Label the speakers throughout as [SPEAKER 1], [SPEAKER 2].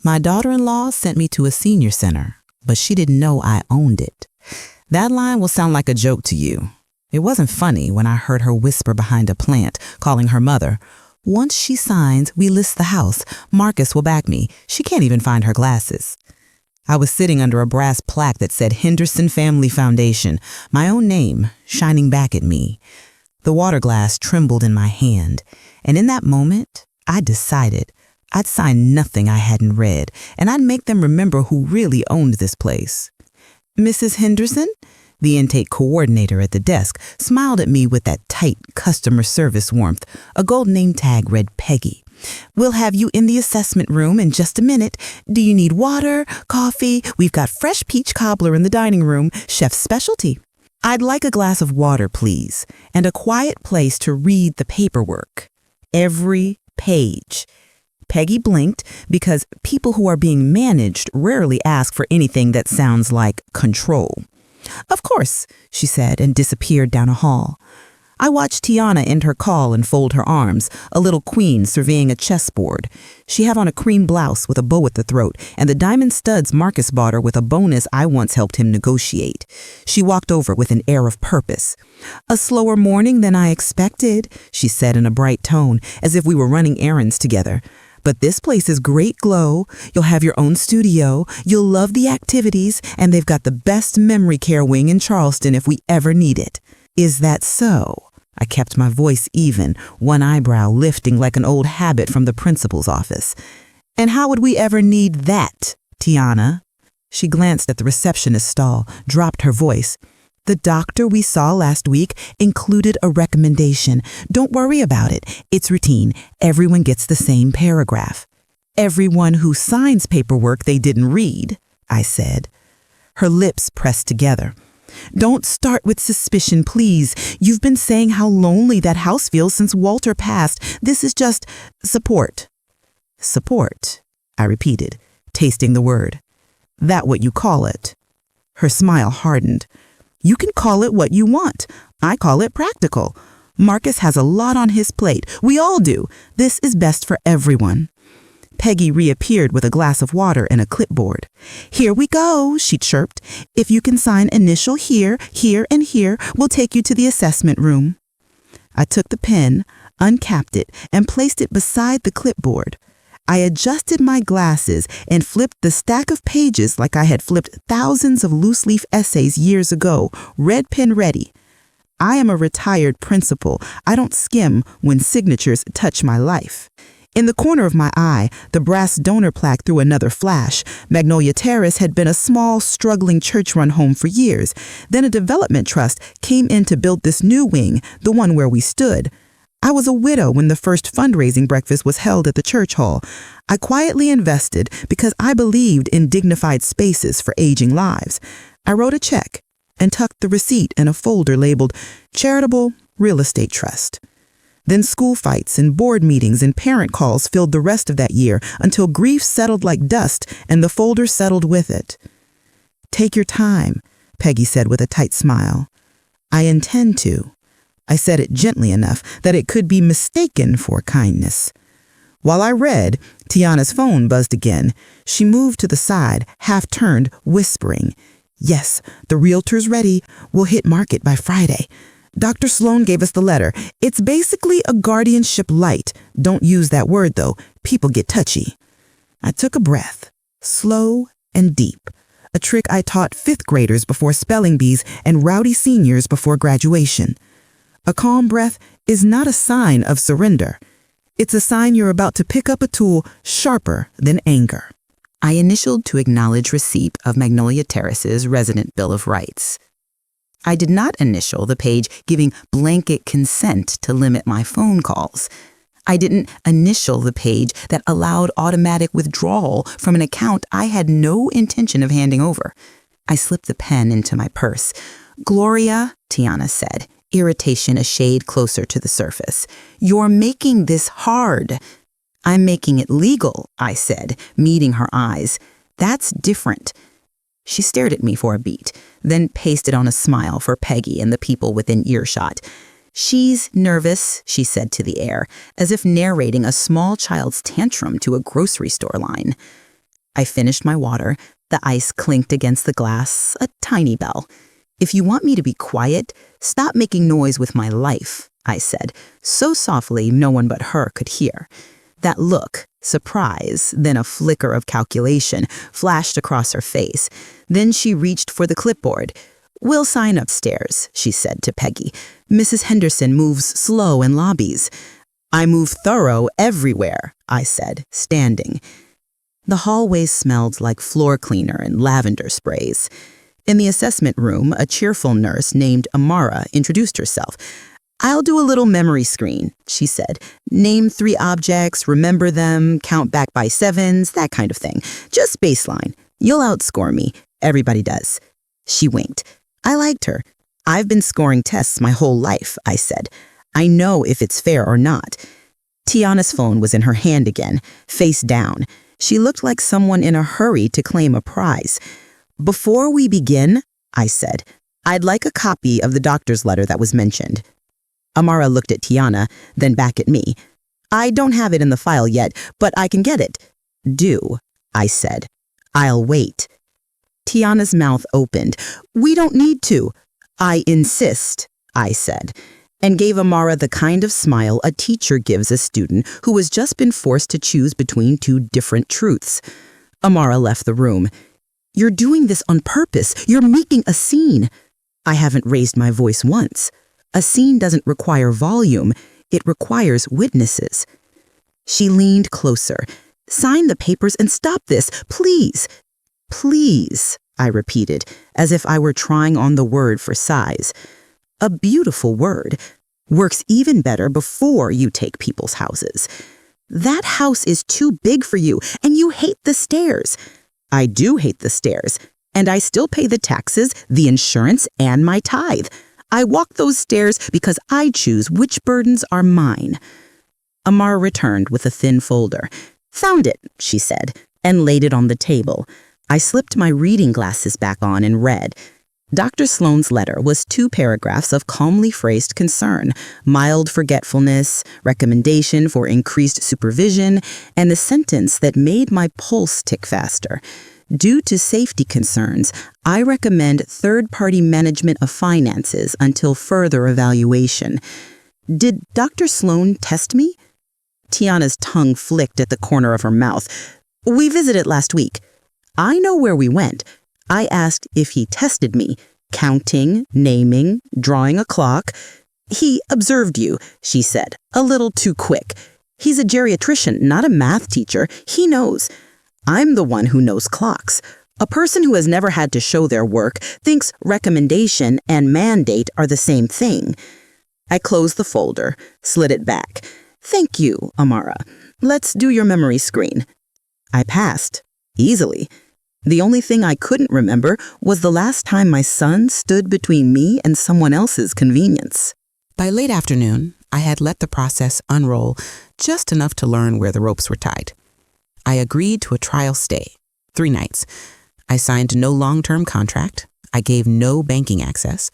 [SPEAKER 1] My daughter-in-law sent me to a senior center, but she didn't know I owned it. That line will sound like a joke to you. It wasn't funny when I heard her whisper behind a plant, calling her mother. Once she signs, we list the house. Marcus will back me. She can't even find her glasses. I was sitting under a brass plaque that said Henderson Family Foundation, my own name, shining back at me. The water glass trembled in my hand, and in that moment, I decided I'd sign nothing I hadn't read, and I'd make them remember who really owned this place. Mrs. Henderson? The intake coordinator at the desk smiled at me with that tight customer service warmth. A gold name tag read Peggy. We'll have you in the assessment room in just a minute. Do you need water, coffee? We've got fresh peach cobbler in the dining room, chef's specialty. I'd like a glass of water, please, and a quiet place to read the paperwork. Every page. Peggy blinked because people who are being managed rarely ask for anything that sounds like control. Of course, she said and disappeared down a hall. I watched Tiana end her call and fold her arms, a little queen surveying a chessboard. She had on a cream blouse with a bow at the throat and the diamond studs Marcus bought her with a bonus I once helped him negotiate. She walked over with an air of purpose. A slower morning than I expected, she said in a bright tone, as if we were running errands together. But this place is great glow. You'll have your own studio. You'll love the activities, and they've got the best memory care wing in Charleston if we ever need it. Is that so? I kept my voice even, one eyebrow lifting like an old habit from the principal's office. And how would we ever need that, Tiana? She glanced at the receptionist's stall, dropped her voice. The doctor we saw last week included a recommendation. Don't worry about it. It's routine. Everyone gets the same paragraph. Everyone who signs paperwork they didn't read, I said. Her lips pressed together. Don't start with suspicion, please. You've been saying how lonely that house feels since Walter passed. This is just support. Support, I repeated, tasting the word. That what you call it? Her smile hardened. You can call it what you want. I call it practical. Marcus has a lot on his plate. We all do. This is best for everyone. Peggy reappeared with a glass of water and a clipboard. Here we go, she chirped. If you can sign initial here, here, and here, we'll take you to the assessment room. I took the pen, uncapped it, and placed it beside the clipboard. I adjusted my glasses and flipped the stack of pages like I had flipped thousands of loose-leaf essays years ago, red pen ready. I am a retired principal. I don't skim when signatures touch my life. In the corner of my eye, the brass donor plaque threw another flash. Magnolia Terrace had been a small, struggling church-run home for years. Then a development trust came in to build this new wing, the one where we stood. I was a widow when the first fundraising breakfast was held at the church hall. I quietly invested because I believed in dignified spaces for aging lives. I wrote a check and tucked the receipt in a folder labeled Charitable Real Estate Trust. Then school fights and board meetings and parent calls filled the rest of that year until grief settled like dust and the folder settled with it. Take your time, Peggy said with a tight smile. I intend to. I said it gently enough that it could be mistaken for kindness. While I read, Tiana's phone buzzed again. She moved to the side, half-turned, whispering, Yes, the realtor's ready. We'll hit market by Friday. Dr. Sloan gave us the letter. It's basically a guardianship light. Don't use that word, though. People get touchy. I took a breath, slow and deep, a trick I taught fifth graders before spelling bees and rowdy seniors before graduation. A calm breath is not a sign of surrender. It's a sign you're about to pick up a tool sharper than anger. I initialed to acknowledge receipt of Magnolia Terrace's resident Bill of Rights. I did not initial the page giving blanket consent to limit my phone calls. I didn't initial the page that allowed automatic withdrawal from an account I had no intention of handing over. I slipped the pen into my purse. Gloria, Tiana said, irritation a shade closer to the surface. You're making this hard. I'm making it legal, I said, meeting her eyes. That's different. She stared at me for a beat, then pasted on a smile for Peggy and the people within earshot. She's nervous, she said to the air, as if narrating a small child's tantrum to a grocery store line. I finished my water. The ice clinked against the glass, a tiny bell. "If you want me to be quiet, stop making noise with my life," I said, so softly no one but her could hear. That look, surprise, then a flicker of calculation, flashed across her face. Then she reached for the clipboard. "We'll sign upstairs," she said to Peggy. "Mrs. Henderson moves slow in lobbies." "I move thorough everywhere," I said, standing. The hallways smelled like floor cleaner and lavender sprays. In the assessment room, a cheerful nurse named Amara introduced herself. "I'll do a little memory screen," she said. "Name 3 objects, remember them, count back by 7s, that kind of thing. Just baseline. You'll outscore me. Everybody does." She winked. I liked her. "I've been scoring tests my whole life," I said. "I know if it's fair or not." Tiana's phone was in her hand again, face down. She looked like someone in a hurry to claim a prize. "Before we begin," I said, "I'd like a copy of the doctor's letter that was mentioned." Amara looked at Tiana, then back at me. "I don't have it in the file yet, but I can get it." "Do," I said. "I'll wait." Tiana's mouth opened. "We don't need to." "I insist," I said, and gave Amara the kind of smile a teacher gives a student who has just been forced to choose between 2 different truths. Amara left the room. "You're doing this on purpose. You're making a scene." I haven't raised my voice once. A scene doesn't require volume. It requires witnesses. She leaned closer. "Sign the papers and stop this, please." "Please," I repeated, as if I were trying on the word for size. A beautiful word. Works even better before you take people's houses. "That house is too big for you, and you hate the stairs." "I do hate the stairs, and I still pay the taxes, the insurance, and my tithe. I walk those stairs because I choose which burdens are mine." Amara returned with a thin folder. "Found it," she said, and laid it on the table. I slipped my reading glasses back on and read. Dr. Sloane's letter was 2 paragraphs of calmly phrased concern, mild forgetfulness, recommendation for increased supervision, and the sentence that made my pulse tick faster. "Due to safety concerns, I recommend third-party management of finances until further evaluation." Did Dr. Sloane test me? Tiana's tongue flicked at the corner of her mouth. "We visited last week." "I know where we went. I asked if he tested me, counting, naming, drawing a clock." "He observed you," she said, "a little too quick. He's a geriatrician, not a math teacher. He knows. I'm the one who knows clocks. A person who has never had to show their work thinks recommendation and mandate are the same thing." I closed the folder, slid it back. "Thank you, Amara. Let's do your memory screen." I passed, easily. The only thing I couldn't remember was the last time my son stood between me and someone else's convenience. By late afternoon, I had let the process unroll just enough to learn where the ropes were tied. I agreed to a trial stay, 3 nights. I signed no long-term contract. I gave no banking access.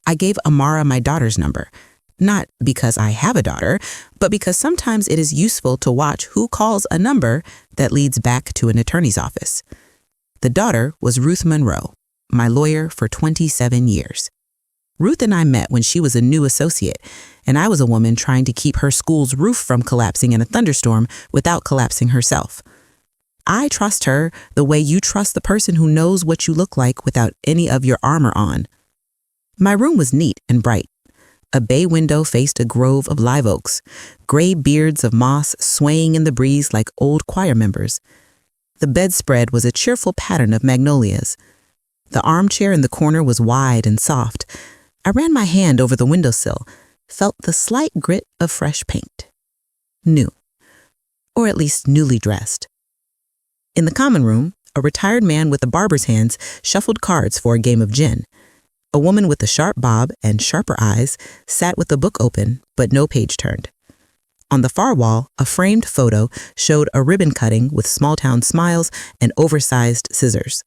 [SPEAKER 1] I gave Amara my daughter's number, not because I have a daughter, but because sometimes it is useful to watch who calls a number that leads back to an attorney's office. The daughter was Ruth Monroe, my lawyer for 27 years. Ruth and I met when she was a new associate, and I was a woman trying to keep her school's roof from collapsing in a thunderstorm without collapsing herself. I trust her the way you trust the person who knows what you look like without any of your armor on. My room was neat and bright. A bay window faced a grove of live oaks, gray beards of moss swaying in the breeze like old choir members. The bedspread was a cheerful pattern of magnolias. The armchair in the corner was wide and soft. I ran my hand over the windowsill, felt the slight grit of fresh paint. New, or at least newly dressed. In the common room, a retired man with a barber's hands shuffled cards for a game of gin. A woman with a sharp bob and sharper eyes sat with the book open, but no page turned. On the far wall, a framed photo showed a ribbon cutting with small-town smiles and oversized scissors.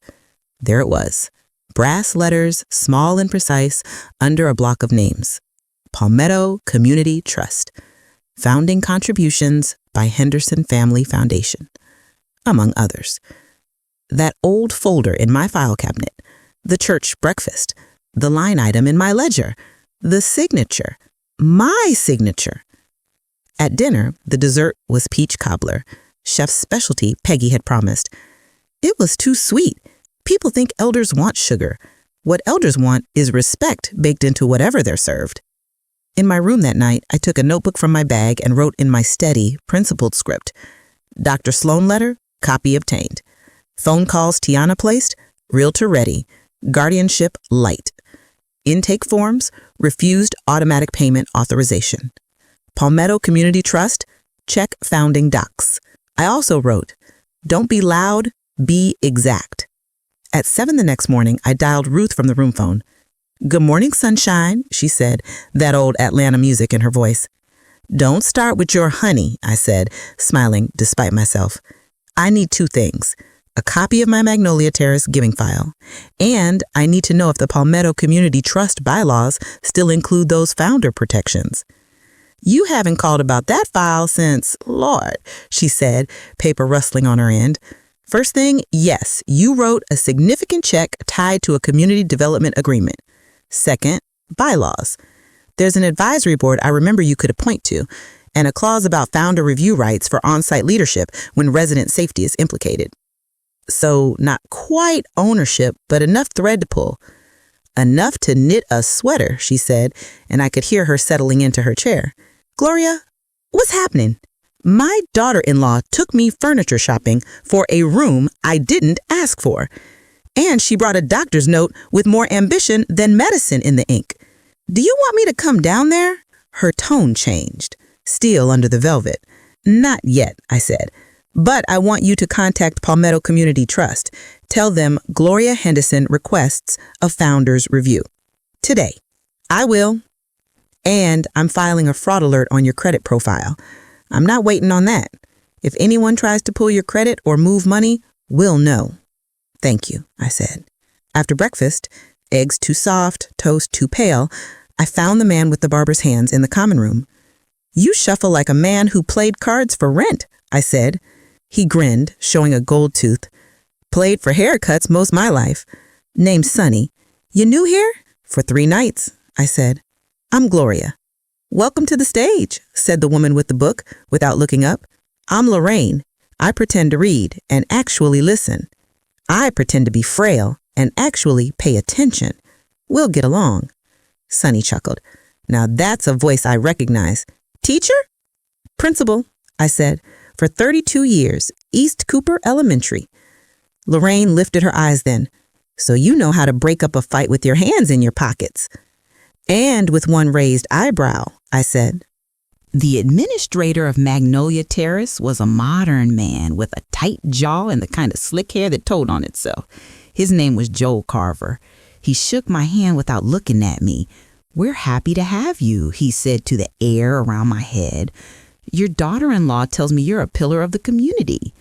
[SPEAKER 1] There it was, brass letters, small and precise, under a block of names. Palmetto Community Trust. Founding contributions by Henderson Family Foundation, among others. That old folder in my file cabinet, the church breakfast, the line item in my ledger, the signature, my signature. At dinner, the dessert was peach cobbler, chef's specialty Peggy had promised. It was too sweet. People think elders want sugar. What elders want is respect baked into whatever they're served. In my room that night, I took a notebook from my bag and wrote in my steady, principled script, Dr. Sloan letter, copy obtained. Phone calls Tiana placed, realtor ready, guardianship light. Intake forms, refused automatic payment authorization. Palmetto Community Trust, check founding docs. I also wrote, don't be loud, be exact. At 7 the next morning, I dialed Ruth from the room phone. Good morning, sunshine, she said, that old Atlanta music in her voice. Don't start with your honey, I said, smiling despite myself. I need 2 things. A copy of my Magnolia Terrace giving file, and I need to know if the Palmetto Community Trust bylaws still include those founder protections. You haven't called about that file since, Lord, she said, paper rustling on her end. First thing, yes, you wrote a significant check tied to a community development agreement. Second, bylaws. There's an advisory board I remember you could appoint to, and a clause about founder review rights for on-site leadership when resident safety is implicated. So not quite ownership, but enough thread to pull. Enough to knit a sweater, she said, and I could hear her settling into her chair. Gloria, what's happening? My daughter-in-law took me furniture shopping for a room I didn't ask for. And she brought a doctor's note with more ambition than medicine in the ink. Do you want me to come down there? Her tone changed, still under the velvet. Not yet, I said. But I want you to contact Palmetto Community Trust. Tell them Gloria Henderson requests a founder's review. Today. I will. And I'm filing a fraud alert on your credit profile. I'm not waiting on that. If anyone tries to pull your credit or move money, we'll know. Thank you, I said. After breakfast, eggs too soft, toast too pale, I found the man with the barber's hands in the common room. You shuffle like a man who played cards for rent, I said. He grinned, showing a gold tooth. Played for haircuts most my life. Named Sonny. You new here? For 3 nights, I said. I'm Gloria. Welcome to the stage, said the woman with the book without looking up. I'm Lorraine. I pretend to read and actually listen. I pretend to be frail and actually pay attention. We'll get along. Sonny chuckled. Now that's a voice I recognize. Teacher? Principal, I said. For 32 years, East Cooper Elementary. Lorraine lifted her eyes then. So you know how to break up a fight with your hands in your pockets. And with one raised eyebrow, I said. The administrator of Magnolia Terrace was a modern man with a tight jaw and the kind of slick hair that told on itself. His name was Joel Carver. He shook my hand without looking at me. We're happy to have you, he said to the air around my head. Your daughter-in-law tells me you're a pillar of the community.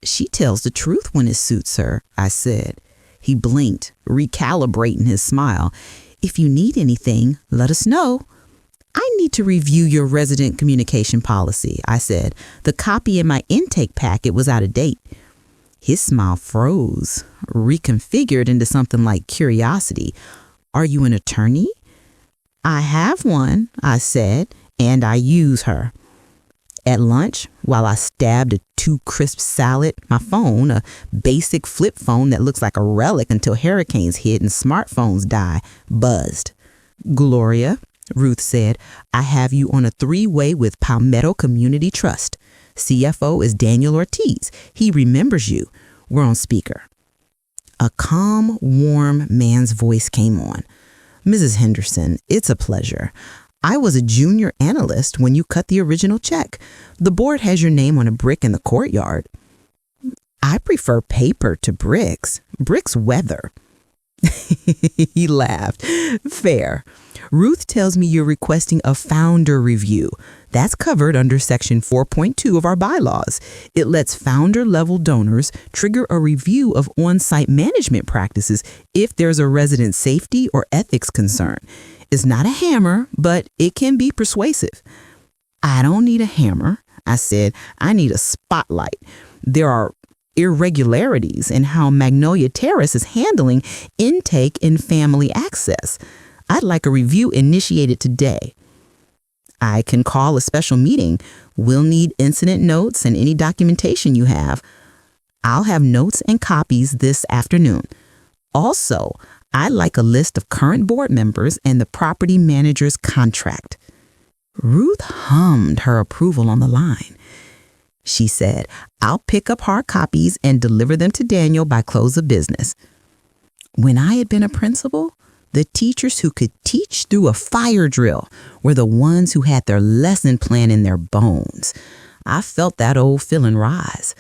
[SPEAKER 1] She tells the truth when it suits her, I said. He blinked, recalibrating his smile. If you need anything, let us know. I need to review your resident communication policy, I said. The copy in my intake packet was out of date. His smile froze, reconfigured into something like curiosity. Are you an attorney? I have one, I said, and I use her. At lunch, while I stabbed a 2-crisp salad, my phone, a basic flip phone that looks like a relic until hurricanes hit and smartphones die, buzzed. Gloria, Ruth said, I have you on a 3-way with Palmetto Community Trust. CFO is Daniel Ortiz. He remembers you. We're on speaker. A calm, warm man's voice came on. Mrs. Henderson, it's a pleasure. I was a junior analyst when you cut the original check. The board has your name on a brick in the courtyard. I prefer paper to bricks. Bricks weather. He laughed. Fair. Ruth tells me you're requesting a founder review. That's covered under Section 4.2 of our bylaws. It lets founder-level donors trigger a review of on-site management practices if there's a resident safety or ethics concern. It's not a hammer, but it can be persuasive. I don't need a hammer, I said. I need a spotlight. There are irregularities in how Magnolia Terrace is handling intake and family access. I'd like a review initiated today. I can call a special meeting. We'll need incident notes and any documentation you have. I'll have notes and copies this afternoon. Also, I'd like a list of current board members and the property manager's contract." Ruth hummed her approval on the line. She said, "I'll pick up hard copies and deliver them to Daniel by close of business." When I had been a principal, the teachers who could teach through a fire drill were the ones who had their lesson plan in their bones. I felt that old feeling rise.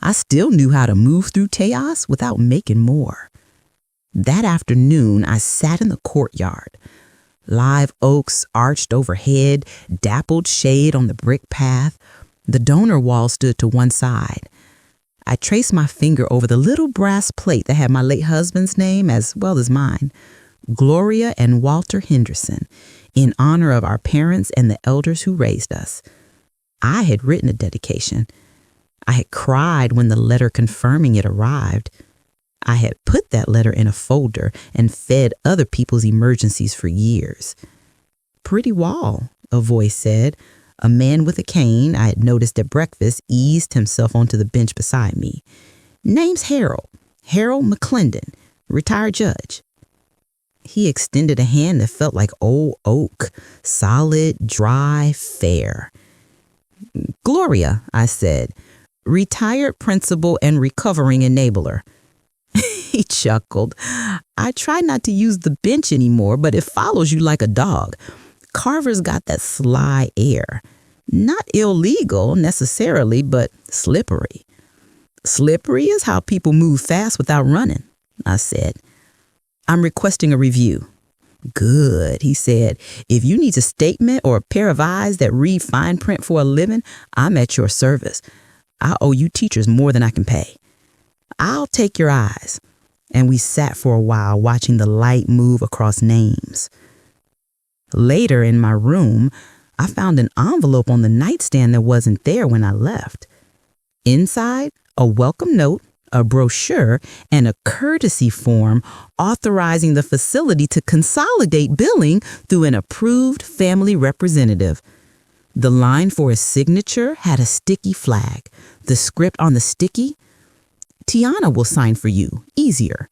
[SPEAKER 1] I still knew how to move through chaos without making more. That afternoon, I sat in the courtyard. Live oaks arched overhead, dappled shade on the brick path. The donor wall stood to one side. I traced my finger over the little brass plate that had my late husband's name as well as mine, Gloria and Walter Henderson, in honor of our parents and the elders who raised us. I had written a dedication. I had cried when the letter confirming it arrived. I had put that letter in a folder and fed other people's emergencies for years. "Pretty wall," a voice said. A man with a cane I had noticed at breakfast eased himself onto the bench beside me. "Name's Harold McClendon, retired judge." He extended a hand that felt like old oak, solid, dry, fair. "Gloria," I said, "retired principal and recovering enabler." He chuckled. "I try not to use the bench anymore, but it follows you like a dog. Carver's got that sly air. Not illegal necessarily, but slippery." "Slippery is how people move fast without running," I said. "I'm requesting a review." "Good," he said. "If you need a statement or a pair of eyes that read fine print for a living, I'm at your service. I owe you teachers more than I can pay. I'll take your eyes." And we sat for a while watching the light move across names. Later in my room, I found an envelope on the nightstand that wasn't there when I left. Inside, a welcome note, a brochure, and a courtesy form authorizing the facility to consolidate billing through an approved family representative. The line for a signature had a sticky flag. The script on the sticky, "Tiana will sign for you, easier."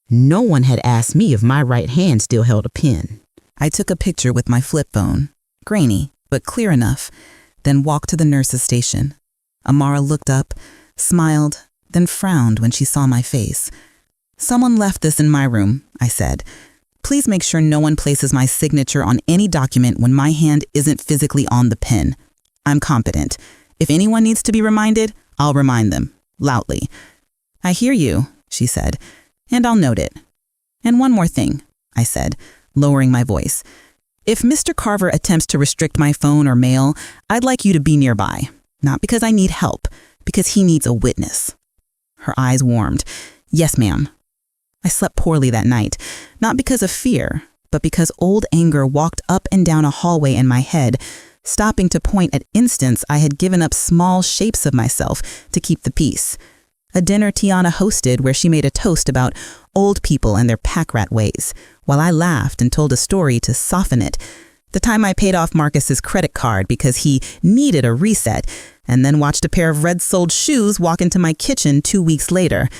[SPEAKER 1] No one had asked me if my right hand still held a pen. I took a picture with my flip phone, grainy, but clear enough, then walked to the nurse's station. Amara looked up, smiled, then frowned when she saw my face. "Someone left this in my room," I said. "Please make sure no one places my signature on any document when my hand isn't physically on the pen. I'm competent. If anyone needs to be reminded, I'll remind them, loudly." "I hear you," she said, "and I'll note it. And one more thing," I said, lowering my voice. "If Mr. Carver attempts to restrict my phone or mail, I'd like you to be nearby. Not because I need help, because he needs a witness." Her eyes warmed. "Yes, ma'am." I slept poorly that night, not because of fear, but because old anger walked up and down a hallway in my head, stopping to point at instants I had given up small shapes of myself to keep the peace. A dinner Tiana hosted where she made a toast about old people and their pack rat ways, while I laughed and told a story to soften it. The time I paid off Marcus's credit card because he needed a reset, and then watched a pair of red-soled shoes walk into my kitchen 2 weeks later.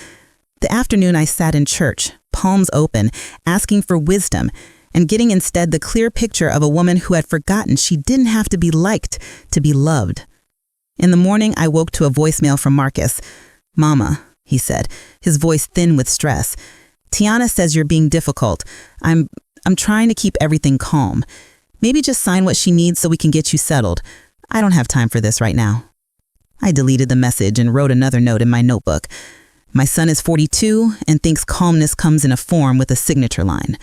[SPEAKER 1] The afternoon I sat in church, palms open, asking for wisdom, and getting instead the clear picture of a woman who had forgotten she didn't have to be liked to be loved. In the morning, I woke to a voicemail from Marcus. "Mama," he said, his voice thin with stress. "Tiana says you're being difficult. I'm trying to keep everything calm. Maybe just sign what she needs so we can get you settled. I don't have time for this right now." I deleted the message and wrote another note in my notebook. "My son is 42 and thinks calmness comes in a form with a signature line."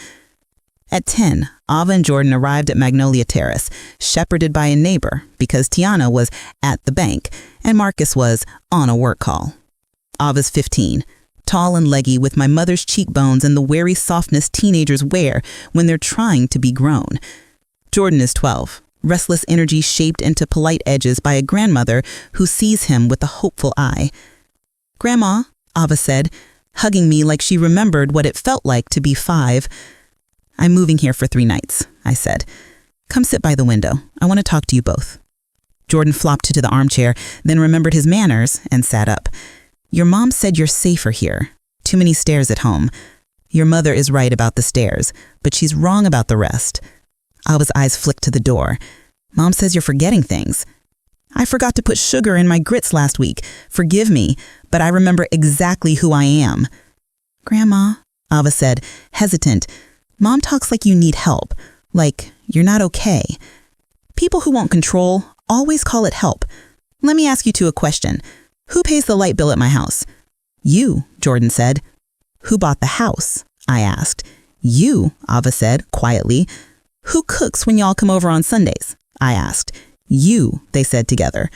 [SPEAKER 1] At 10, Ava and Jordan arrived at Magnolia Terrace, shepherded by a neighbor because Tiana was at the bank and Marcus was on a work call. Ava's 15, tall and leggy with my mother's cheekbones and the wary softness teenagers wear when they're trying to be grown. Jordan is 12, restless energy shaped into polite edges by a grandmother who sees him with a hopeful eye. Grandma, Ava said, hugging me like she remembered what it felt like to be 5. I'm moving here for 3 nights, I said. Come sit by the window. I want to talk to you both. Jordan flopped to the armchair, then remembered his manners and sat up. Your mom said you're safer here. Too many stairs at home. Your mother is right about the stairs, but she's wrong about the rest. Ava's eyes flicked to the door. Mom says you're forgetting things. I forgot to put sugar in my grits last week. Forgive me, but I remember exactly who I am. Grandma, Ava said, hesitant. Mom talks like you need help, like you're not okay. People who want control always call it help. Let me ask you two a question. Who pays the light bill at my house? You, Jordan said. Who bought the house? I asked. You, Ava said, quietly. Who cooks when y'all come over on Sundays? I asked. You, they said together.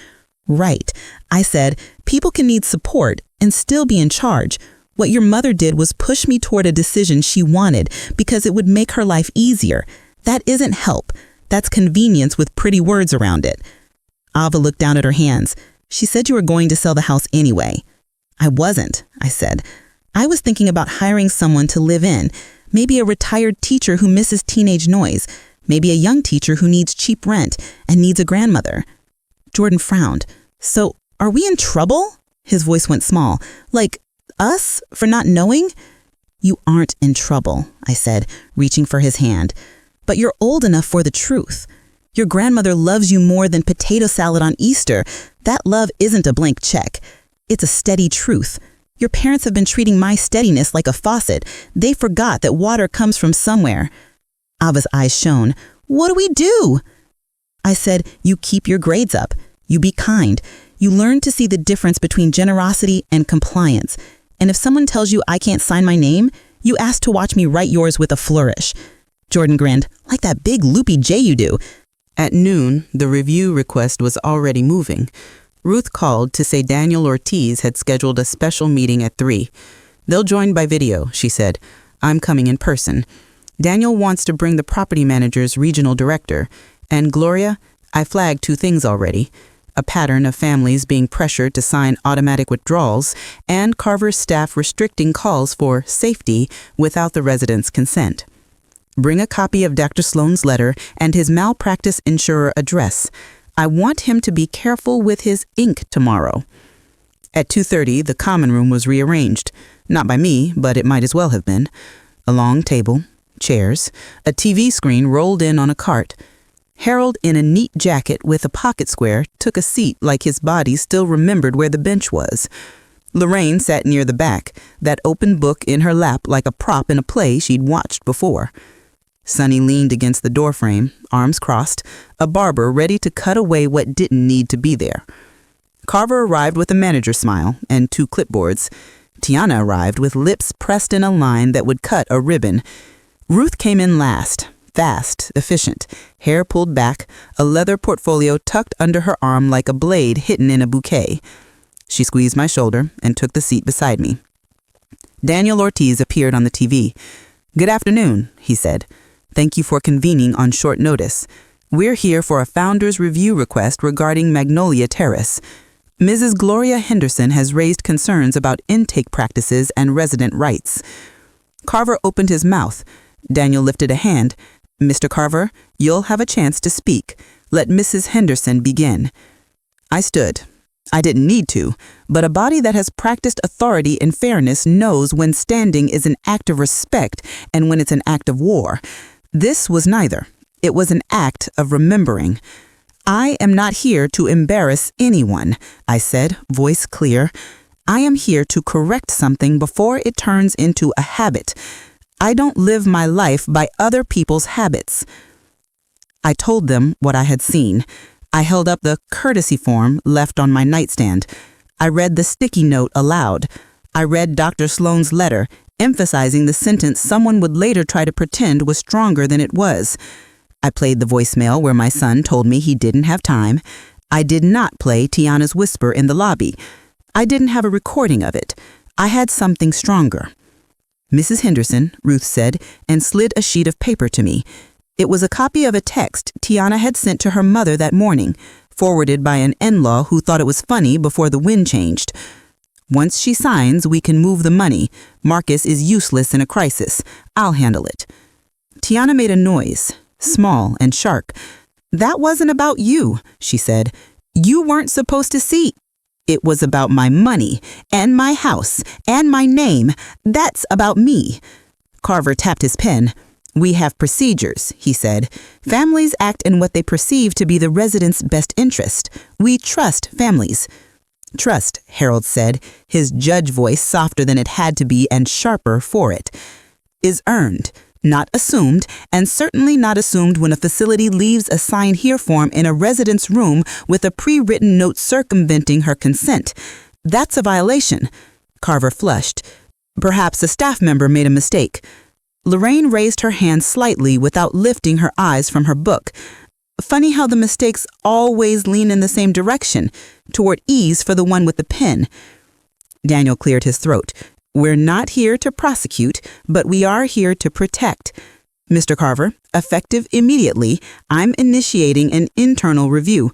[SPEAKER 1] Right. I said, people can need support and still be in charge. What your mother did was push me toward a decision she wanted because it would make her life easier. That isn't help. That's convenience with pretty words around it. Ava looked down at her hands. She said you were going to sell the house anyway. I wasn't, I said. I was thinking about hiring someone to live in, maybe a retired teacher who misses teenage noise, maybe a young teacher who needs cheap rent and needs a grandmother. Jordan frowned. So, are we in trouble? His voice went small. Like, us for not knowing? You aren't in trouble, I said, reaching for his hand. But you're old enough for the truth. Your grandmother loves you more than potato salad on Easter. That love isn't a blank check. It's a steady truth. Your parents have been treating my steadiness like a faucet. They forgot that water comes from somewhere. Ava's eyes shone. What do we do? I said, you keep your grades up. You be kind. You learn to see the difference between generosity and compliance. And if someone tells you I can't sign my name, you ask to watch me write yours with a flourish. Jordan grinned, like that big loopy J you do. At noon, the review request was already moving. Ruth called to say Daniel Ortiz had scheduled a special meeting at 3. They'll join by video, she said. I'm coming in person. Daniel wants to bring the property manager's regional director. And Gloria, I flagged 2 things already. A pattern of families being pressured to sign automatic withdrawals and Carver's staff restricting calls for safety without the residents' consent. Bring a copy of Dr. Sloan's letter and his malpractice insurer address. I want him to be careful with his ink tomorrow. At 2:30, the common room was rearranged. Not by me, but it might as well have been. A long table, chairs, a TV screen rolled in on a cart. Harold, in a neat jacket with a pocket square, took a seat like his body still remembered where the bench was. Lorraine sat near the back, that open book in her lap like a prop in a play she'd watched before. Sonny leaned against the doorframe, arms crossed, a barber ready to cut away what didn't need to be there. Carver arrived with a manager's smile and 2 clipboards. Tiana arrived with lips pressed in a line that would cut a ribbon. Ruth came in last, fast, efficient, hair pulled back, a leather portfolio tucked under her arm like a blade hidden in a bouquet. She squeezed my shoulder and took the seat beside me. Daniel Ortiz appeared on the TV. Good afternoon, he said. Thank you for convening on short notice. We're here for a founder's review request regarding Magnolia Terrace. Mrs. Gloria Henderson has raised concerns about intake practices and resident rights. Carver opened his mouth. Daniel lifted a hand. Mr. Carver, you'll have a chance to speak. Let Mrs. Henderson begin. I stood. I didn't need to, but a body that has practiced authority and fairness knows when standing is an act of respect and when it's an act of war. This was neither. It was an act of remembering. I am not here to embarrass anyone, I said, voice clear. I am here to correct something before it turns into a habit. I don't live my life by other people's habits. I told them what I had seen. I held up the courtesy form left on my nightstand. I read the sticky note aloud. I read Dr. Sloan's letter, emphasizing the sentence someone would later try to pretend was stronger than it was. I played the voicemail where my son told me he didn't have time. I did not play Tiana's whisper in the lobby. I didn't have a recording of it. I had something stronger. Mrs. Henderson, Ruth said, and slid a sheet of paper to me. It was a copy of a text Tiana had sent to her mother that morning, forwarded by an in-law who thought it was funny before the wind changed. Once she signs, we can move the money. Marcus is useless in a crisis. I'll handle it." Tiana made a noise, small and sharp. "That wasn't about you," she said. "You weren't supposed to see. It was about my money, and my house, and my name. That's about me." Carver tapped his pen. "We have procedures," he said. "Families act in what they perceive to be the residents' best interest. We trust families." "Trust," Harold said, his judge voice softer than it had to be and sharper for it, "is earned, not assumed, and certainly not assumed when a facility leaves a sign here form in a resident's room with a pre-written note circumventing her consent. That's a violation." Carver flushed. Perhaps a staff member made a mistake. Lorraine raised her hand slightly without lifting her eyes from her book. Funny how the mistakes always lean in the same direction, toward ease for the one with the pen. Daniel cleared his throat. "We're not here to prosecute, but we are here to protect. Mr. Carver, effective immediately, I'm initiating an internal review.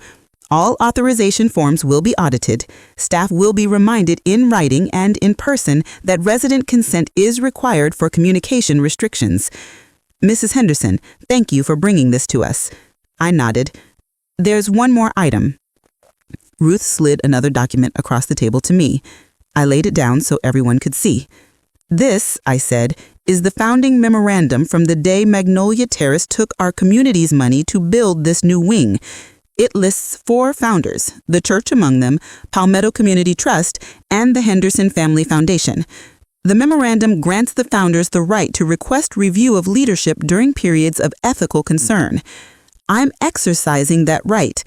[SPEAKER 1] All authorization forms will be audited. Staff will be reminded in writing and in person that resident consent is required for communication restrictions. Mrs. Henderson, thank you for bringing this to us." I nodded. "There's one more item." Ruth slid another document across the table to me. I laid it down so everyone could see. "This," I said, "is the founding memorandum from the day Magnolia Terrace took our community's money to build this new wing. It lists 4 founders, the church among them, Palmetto Community Trust, and the Henderson Family Foundation. The memorandum grants the founders the right to request review of leadership during periods of ethical concern. I'm exercising that right.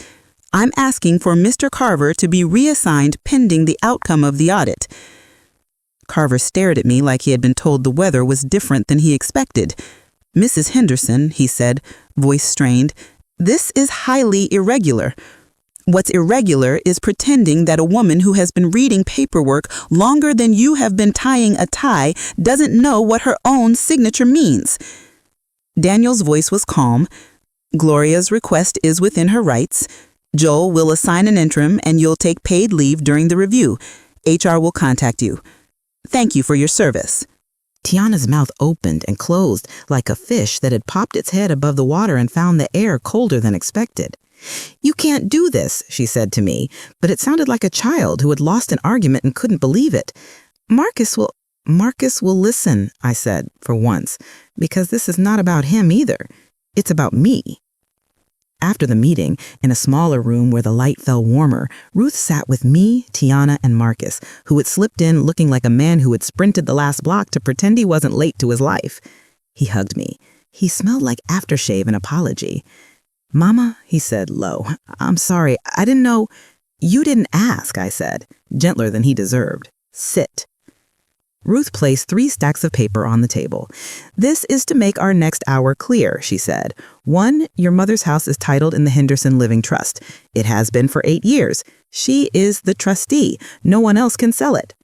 [SPEAKER 1] I'm asking for Mr. Carver to be reassigned pending the outcome of the audit." Carver stared at me like he had been told the weather was different than he expected. "Mrs. Henderson," he said, voice strained, "this is highly irregular. What's irregular is pretending that a woman who has been reading paperwork longer than you have been tying a tie doesn't know what her own signature means." Daniel's voice was calm. "Gloria's request is within her rights. Joel will assign an interim and you'll take paid leave during the review. HR will contact you. Thank you for your service." Tiana's mouth opened and closed like a fish that had popped its head above the water and found the air colder than expected. "You can't do this," she said to me, but it sounded like a child who had lost an argument and couldn't believe it. Marcus will listen," I said, for once, "because this is not about him either. It's about me." After the meeting, in a smaller room where the light fell warmer, Ruth sat with me, Tiana, and Marcus, who had slipped in looking like a man who had sprinted the last block to pretend he wasn't late to his life. He hugged me. He smelled like aftershave and apology. "Mama," he said low, "I'm sorry. I didn't know." "You didn't ask," I said, gentler than he deserved. "Sit." Ruth placed 3 stacks of paper on the table. "This is to make our next hour clear," she said. 1, your mother's house is titled in the Henderson Living Trust. It has been for 8 years. She is the trustee. No one else can sell it.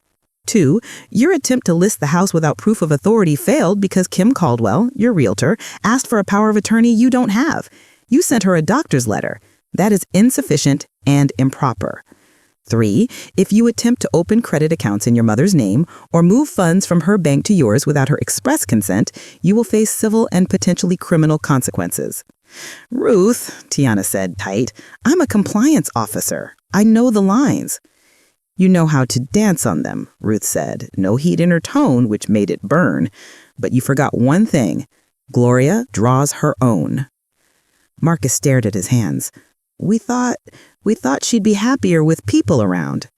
[SPEAKER 1] 2, your attempt to list the house without proof of authority failed because Kim Caldwell, your realtor, asked for a power of attorney you don't have. You sent her a doctor's letter. That is insufficient and improper. 3, if you attempt to open credit accounts in your mother's name or move funds from her bank to yours without her express consent, you will face civil and potentially criminal consequences. "Ruth," Tiana said, tight, "I'm a compliance officer. I know the lines." "You know how to dance on them," Ruth said, no heat in her tone, which made it burn. "But you forgot one thing. Gloria draws her own." Marcus stared at his hands. We thought she'd be happier with people around."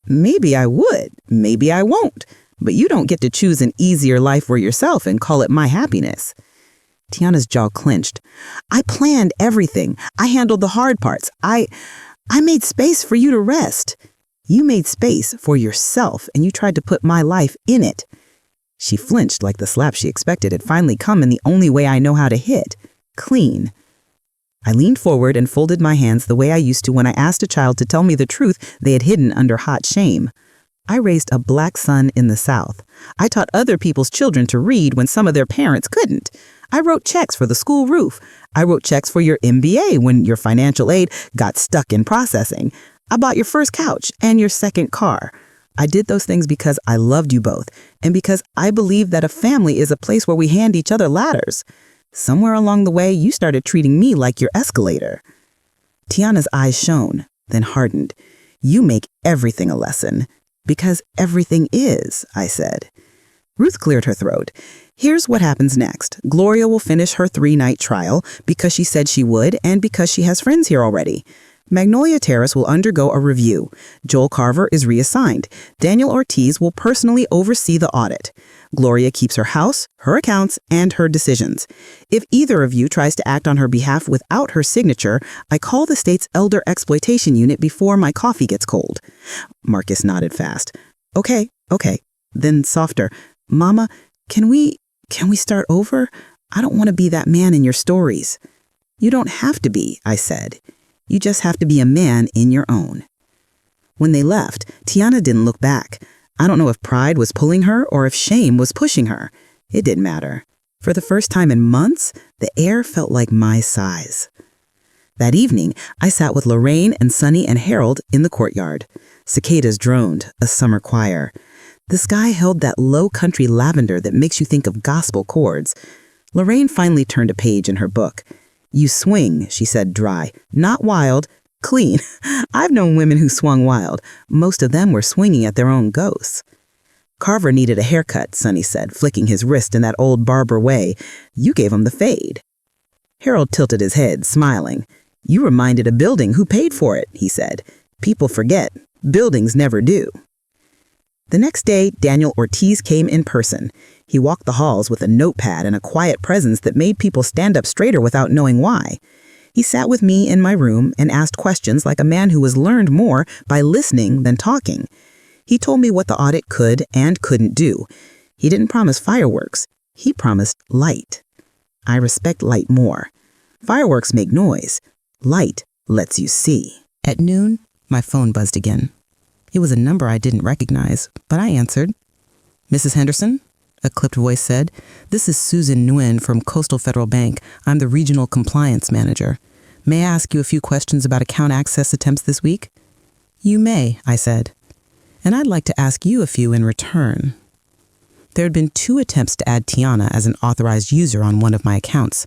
[SPEAKER 1] "Maybe I would, maybe I won't, but you don't get to choose an easier life for yourself and call it my happiness." Tiana's jaw clenched. "I planned everything. I handled the hard parts. I made space for you to rest. You made space for yourself, and you tried to put my life in it." She flinched like the slap she expected had finally come in the only way I know how to hit. Clean. I leaned forward and folded my hands the way I used to when I asked a child to tell me the truth they had hidden under hot shame. I raised a black son in the South. I taught other people's children to read when some of their parents couldn't. I wrote checks for the school roof. I wrote checks for your MBA when your financial aid got stuck in processing. I bought your first couch and your second car. I did those things because I loved you both, and because I believe that a family is a place where we hand each other ladders. Somewhere along the way, you started treating me like your escalator." Tiana's eyes shone, then hardened. "You make everything a lesson." "Because everything is," I said. Ruth cleared her throat. "Here's what happens next. Gloria will finish her 3-night trial because she said she would and because she has friends here already. Magnolia Terrace will undergo a review. Joel Carver is reassigned. Daniel Ortiz will personally oversee the audit. Gloria keeps her house, her accounts, and her decisions. If either of you tries to act on her behalf without her signature, I call the state's elder exploitation unit before my coffee gets cold." Marcus nodded fast. Okay. Then softer. "Mama, can we start over? I don't want to be that man in your stories." "You don't have to be," I said. "You just have to be a man in your own." When they left, Tiana didn't look back. I don't know if pride was pulling her or if shame was pushing her. It didn't matter. For the first time in months, the air felt like my size. That evening, I sat with Lorraine and Sunny and Harold in the courtyard. Cicadas droned, a summer choir. The sky held that low country lavender that makes you think of gospel chords. Lorraine finally turned a page in her book. "You swing," she said dry. "Not wild, clean." I've known women who swung wild. Most of them were swinging at their own ghosts. "Carver needed a haircut," Sonny said, flicking his wrist in that old barber way. "You gave him the fade." Harold tilted his head, smiling. "You reminded a building who paid for it," he said. "People forget. Buildings never do." The next day, Daniel Ortiz came in person. He walked the halls with a notepad and a quiet presence that made people stand up straighter without knowing why. He sat with me in my room and asked questions like a man who has learned more by listening than talking. He told me what the audit could and couldn't do. He didn't promise fireworks. He promised light. I respect light more. Fireworks make noise. Light lets you see. At noon, my phone buzzed again. It was a number I didn't recognize, but I answered. "Mrs. Henderson?" a clipped voice said. "This is Susan Nguyen from Coastal Federal Bank. I'm the Regional Compliance Manager. May I ask you a few questions about account access attempts this week?" "You may," I said. "And I'd like to ask you a few in return." There had been 2 attempts to add Tiana as an authorized user on one of my accounts.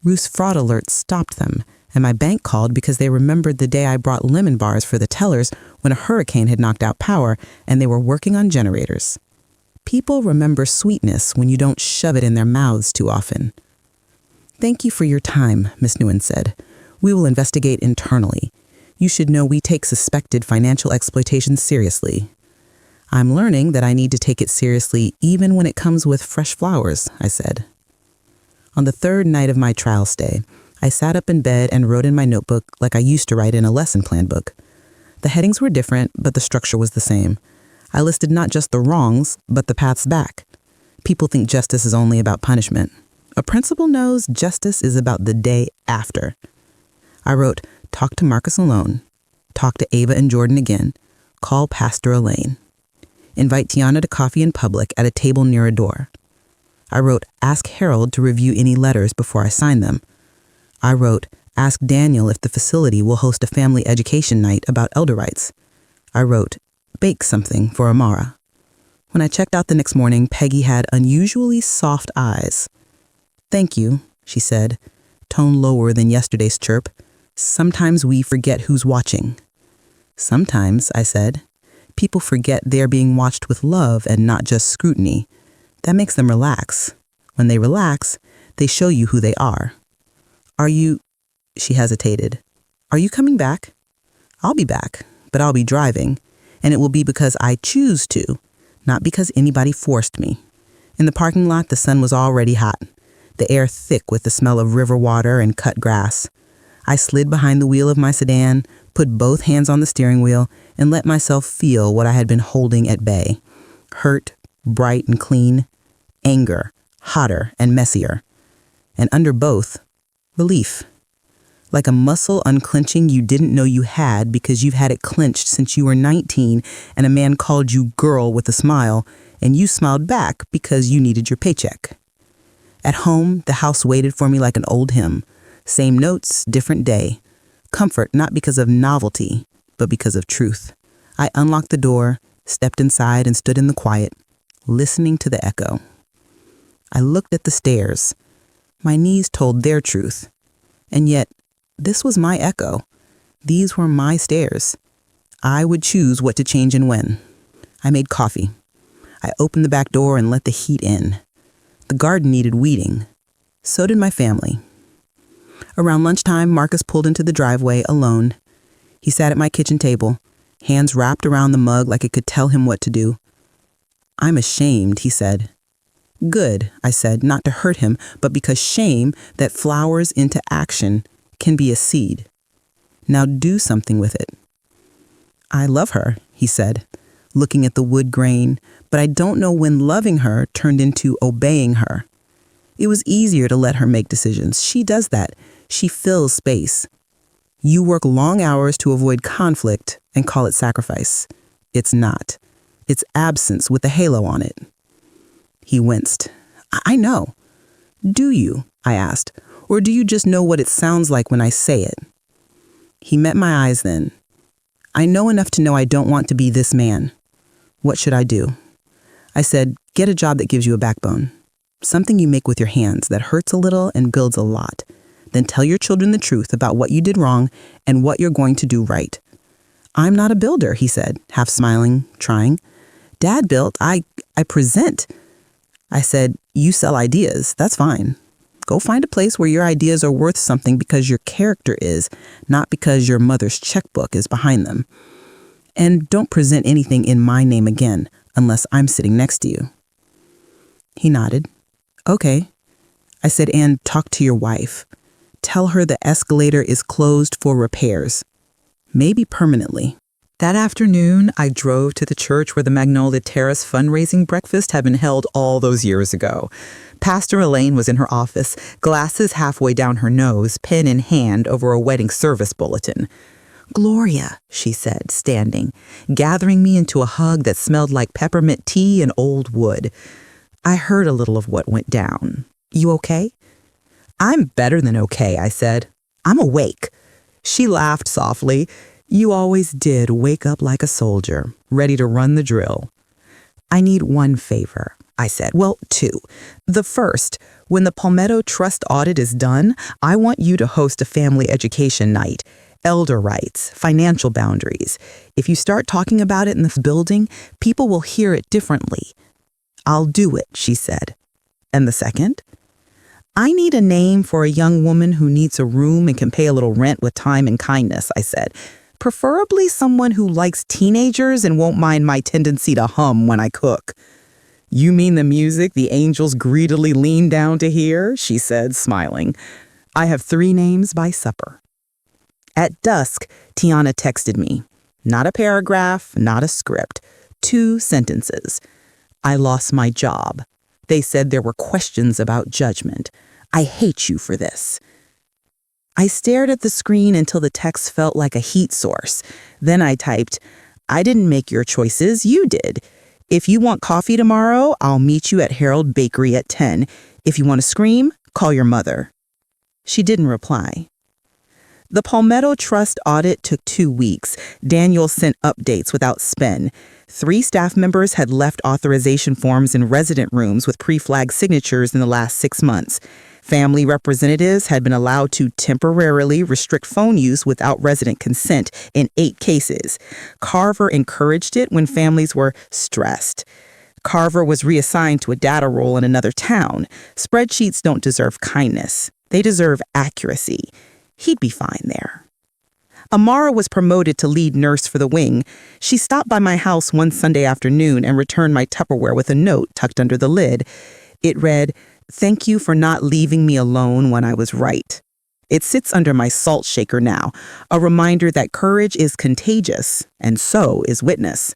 [SPEAKER 1] Ruth's fraud alert stopped them, and my bank called because they remembered the day I brought lemon bars for the tellers when a hurricane had knocked out power and they were working on generators. People remember sweetness when you don't shove it in their mouths too often. "Thank you for your time," Ms. Nguyen said. "We will investigate internally. You should know we take suspected financial exploitation seriously." "I'm learning that I need to take it seriously even when it comes with fresh flowers," I said. On the 3rd night of my trial stay, I sat up in bed and wrote in my notebook like I used to write in a lesson plan book. The headings were different, but the structure was the same. I listed not just the wrongs, but the paths back. People think justice is only about punishment. A principal knows justice is about the day after. I wrote, talk to Marcus alone, talk to Ava and Jordan again, call Pastor Elaine, invite Tiana to coffee in public at a table near a door. I wrote, ask Harold to review any letters before I sign them. I wrote, ask Daniel if the facility will host a family education night about elder rights. I wrote, bake something for Amara. When I checked out the next morning, Peggy had unusually soft eyes. Thank you, she said, tone lower than yesterday's chirp. Sometimes we forget who's watching. Sometimes, I said, people forget they're being watched with love and not just scrutiny. That makes them relax. When they relax, they show you who they are. Are you, she hesitated, are you coming back? I'll be back, but I'll be driving, and it will be because I choose to, not because anybody forced me. In the parking lot, the sun was already hot, the air thick with the smell of river water and cut grass. I slid behind the wheel of my sedan, put both hands on the steering wheel, and let myself feel what I had been holding at bay. Hurt, bright and clean, anger, hotter and messier. And under both, relief. Like a muscle unclenching you didn't know you had because you've had it clenched since you were 19 and a man called you girl with a smile, and you smiled back because you needed your paycheck. At home, the house waited for me like an old hymn. Same notes, different day. Comfort not because of novelty, but because of truth. I unlocked the door, stepped inside and stood in the quiet, listening to the echo. I looked at the stairs. My knees told their truth. And yet, this was my echo. These were my stairs. I would choose what to change and when. I made coffee. I opened the back door and let the heat in. The garden needed weeding. So did my family. Around lunchtime, Marcus pulled into the driveway alone. He sat at my kitchen table, hands wrapped around the mug like it could tell him what to do. "I'm ashamed," he said. "Good," I said, not to hurt him, but because shame that flowers into action can be a seed. "Now do something with it." "I love her," he said, looking at the wood grain, "but I don't know when loving her turned into obeying her. It was easier to let her make decisions. She does that. She fills space. You work long hours to avoid conflict and call it sacrifice. It's not. It's absence with a halo on it." He winced. "I know." "Do you?" I asked. "Or do you just know what it sounds like when I say it?" He met my eyes then. "I know enough to know I don't want to be this man. What should I do?" I said, "Get a job that gives you a backbone. Something you make with your hands that hurts a little and builds a lot. Then tell your children the truth about what you did wrong and what you're going to do right." "I'm not a builder," he said, half smiling, trying. "Dad built. I present." I said, "You sell ideas. That's fine. Go find a place where your ideas are worth something because your character is, not because your mother's checkbook is behind them. And don't present anything in my name again unless I'm sitting next to you." He nodded. "Okay." I said, "And talk to your wife. Tell her the escalator is closed for repairs. Maybe permanently." That afternoon, I drove to the church where the Magnolia Terrace fundraising breakfast had been held all those years ago. Pastor Elaine was in her office, glasses halfway down her nose, pen in hand over a wedding service bulletin. "Gloria," she said, standing, gathering me into a hug that smelled like peppermint tea and old wood. I heard a little of what went down. "You okay?" "I'm better than okay," I said. "I'm awake." She laughed softly. "You always did wake up like a soldier, ready to run the drill." "I need one favor," I said. "Well, two. The first, when the Palmetto Trust audit is done, I want you to host a family education night. Elder rights, financial boundaries. If you start talking about it in the building, people will hear it differently." "I'll do it," she said. "And the second?" "I need a name for a young woman who needs a room and can pay a little rent with time and kindness," I said. "Preferably someone who likes teenagers and won't mind my tendency to hum when I cook." "You mean the music the angels greedily lean down to hear?" she said, smiling. "I have 3 names by supper." At dusk, Tiana texted me. Not a paragraph, not a script. 2 sentences. "I lost my job. They said there were questions about judgment. I hate you for this." I stared at the screen until the text felt like a heat source. Then I typed, "I didn't make your choices, you did. If you want coffee tomorrow, I'll meet you at Harold Bakery at 10. If you want to scream, call your mother." She didn't reply. The Palmetto Trust audit took 2 weeks. Daniel sent updates without spin. 3 staff members had left authorization forms in resident rooms with pre-flagged signatures in the last 6 months. Family representatives had been allowed to temporarily restrict phone use without resident consent in 8 cases. Carver encouraged it when families were stressed. Carver was reassigned to a data role in another town. Spreadsheets don't deserve kindness. They deserve accuracy. He'd be fine there. Amara was promoted to lead nurse for the wing. She stopped by my house one Sunday afternoon and returned my Tupperware with a note tucked under the lid. It read, "Thank you for not leaving me alone when I was right." It sits under my salt shaker now, a reminder that courage is contagious, and so is witness.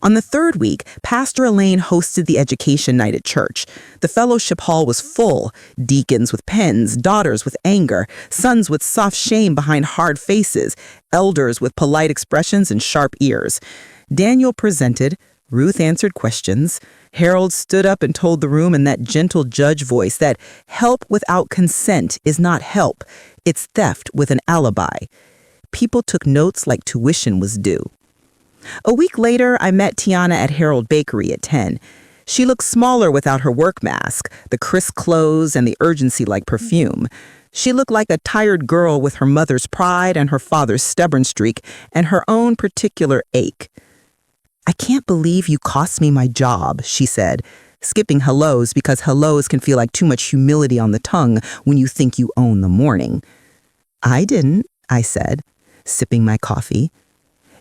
[SPEAKER 1] On the 3rd week, Pastor Elaine hosted the education night at church. The fellowship hall was full. Deacons with pens, daughters with anger, sons with soft shame behind hard faces, elders with polite expressions and sharp ears. Daniel presented. Ruth answered questions. Harold stood up and told the room in that gentle judge voice that help without consent is not help. It's theft with an alibi. People took notes like tuition was due. A week later, I met Tiana at Harold Bakery at 10. She looked smaller without her work mask, the crisp clothes, and the urgency like perfume. She looked like a tired girl with her mother's pride and her father's stubborn streak and her own particular ache. "I can't believe you cost me my job," she said, skipping hellos because hellos can feel like too much humility on the tongue when you think you own the morning. "I didn't," I said, sipping my coffee.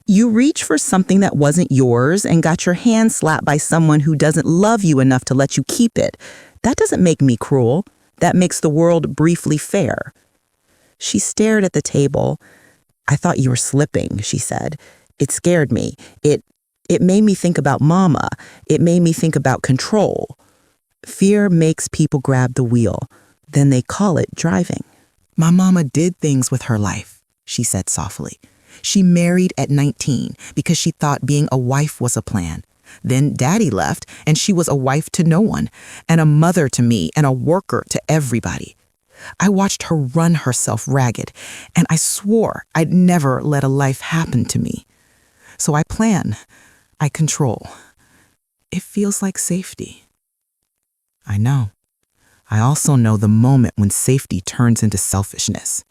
[SPEAKER 1] "You reached for something that wasn't yours and got your hand slapped by someone who doesn't love you enough to let you keep it. That doesn't make me cruel. That makes the world briefly fair." She stared at the table. "I thought you were slipping," she said. "It scared me. It made me think about Mama. It made me think about control. Fear makes people grab the wheel. Then they call it driving." "My mama did things with her life," she said softly. "She married at 19 because she thought being a wife was a plan. Then Daddy left and she was a wife to no one, and a mother to me and a worker to everybody. I watched her run herself ragged, and I swore I'd never let a life happen to me. So I plan. I control. It feels like safety." I know. I also know the moment when safety turns into selfishness.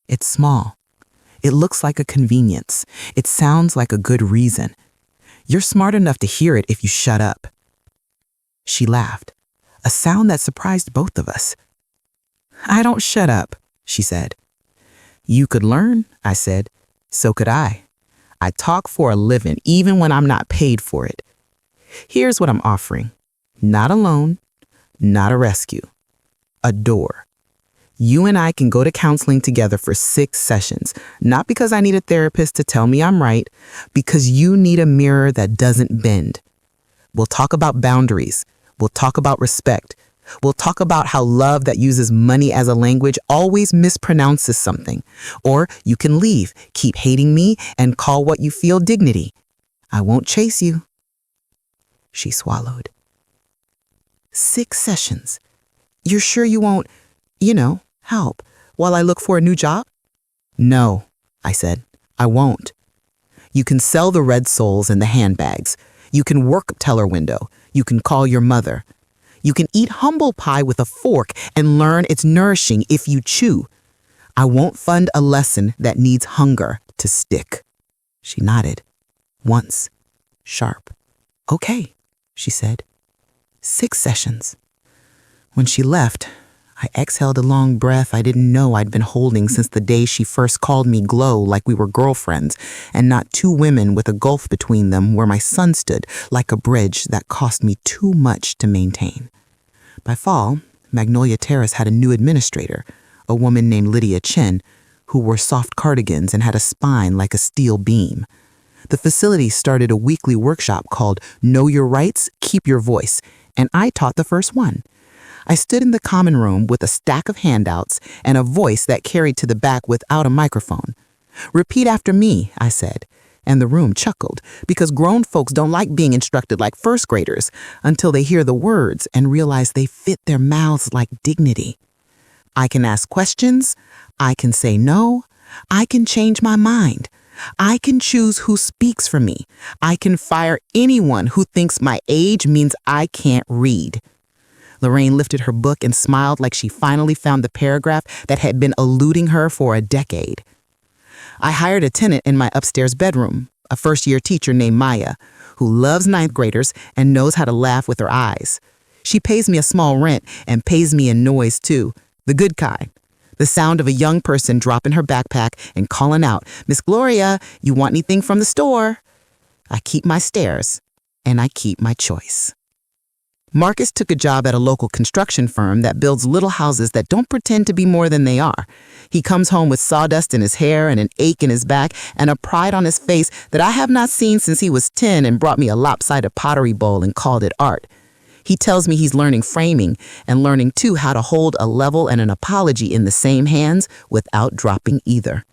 [SPEAKER 1] It's small. It looks like a convenience. It sounds like a good reason. You're smart enough to hear it if you shut up. She laughed, a sound that surprised both of us. "I don't shut up," she said. "You could learn," I said. "So could I. I talk for a living, even when I'm not paid for it. Here's what I'm offering. Not a loan, not a rescue. A door. You and I can go to counseling together for 6 sessions, not because I need a therapist to tell me I'm right, because you need a mirror that doesn't bend. We'll talk about boundaries. We'll talk about respect. We'll talk about how love that uses money as a language always mispronounces something. Or you can leave, keep hating me, and call what you feel dignity. I won't chase you." She swallowed. 6 sessions. You're sure you won't, help while I look for a new job? "No," I said. "I won't. You can sell the red soles and the handbags. You can work teller window. You can call your mother. You can eat humble pie with a fork and learn it's nourishing if you chew. I won't fund a lesson that needs hunger to stick." She nodded. Once. Sharp. "Okay," she said. 6 sessions. When she left, I exhaled a long breath I didn't know I'd been holding since the day she first called me Glow like we were girlfriends, and not 2 women with a gulf between them where my son stood like a bridge that cost me too much to maintain. By fall, Magnolia Terrace had a new administrator, a woman named Lydia Chen, who wore soft cardigans and had a spine like a steel beam. The facility started a weekly workshop called Know Your Rights, Keep Your Voice, and I taught the first one. I stood in the common room with a stack of handouts and a voice that carried to the back without a microphone. "Repeat after me," I said, and the room chuckled because grown folks don't like being instructed like first graders until they hear the words and realize they fit their mouths like dignity. "I can ask questions. I can say no. I can change my mind. I can choose who speaks for me. I can fire anyone who thinks my age means I can't read." Lorraine lifted her book and smiled like she finally found the paragraph that had been eluding her for a decade. I hired a tenant in my upstairs bedroom, a first-year teacher named Maya, who loves 9th graders and knows how to laugh with her eyes. She pays me a small rent and pays me in noise too, the good kind. The sound of a young person dropping her backpack and calling out, "Miss Gloria, you want anything from the store?" I keep my stares, and I keep my choice. Marcus took a job at a local construction firm that builds little houses that don't pretend to be more than they are. He comes home with sawdust in his hair and an ache in his back and a pride on his face that I have not seen since he was 10 and brought me a lopsided pottery bowl and called it art. He tells me he's learning framing and learning too how to hold a level and an apology in the same hands without dropping either.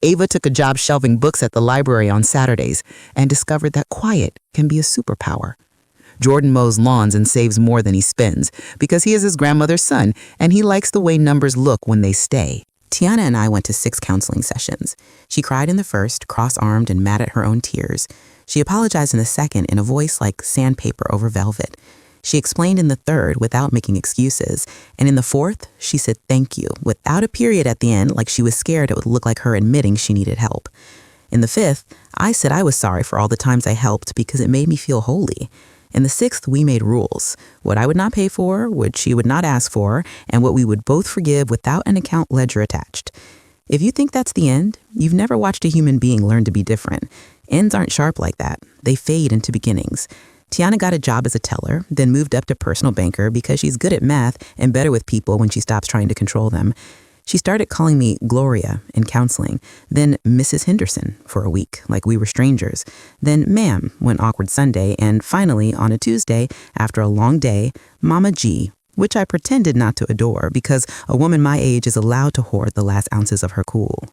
[SPEAKER 1] Ava took a job shelving books at the library on Saturdays and discovered that quiet can be a superpower. Jordan mows lawns and saves more than he spends because he is his grandmother's son and he likes the way numbers look when they stay. Tiana and I went to 6 counseling sessions. She cried in the first, cross-armed and mad at her own tears. She apologized in the second in a voice like sandpaper over velvet. She explained in the third without making excuses. And in the fourth, she said thank you, without a period at the end, like she was scared it would look like her admitting she needed help. In the fifth, I said I was sorry for all the times I helped because it made me feel holy. In the sixth, we made rules. What I would not pay for, what she would not ask for, and what we would both forgive without an account ledger attached. If you think that's the end, you've never watched a human being learn to be different. Ends aren't sharp like that. They fade into beginnings. Tiana got a job as a teller, then moved up to personal banker because she's good at math and better with people when she stops trying to control them. She started calling me Gloria in counseling, then Mrs. Henderson for a week, like we were strangers, then Ma'am one awkward Sunday, and finally, on a Tuesday, after a long day, Mama G, which I pretended not to adore because a woman my age is allowed to hoard the last ounces of her cool.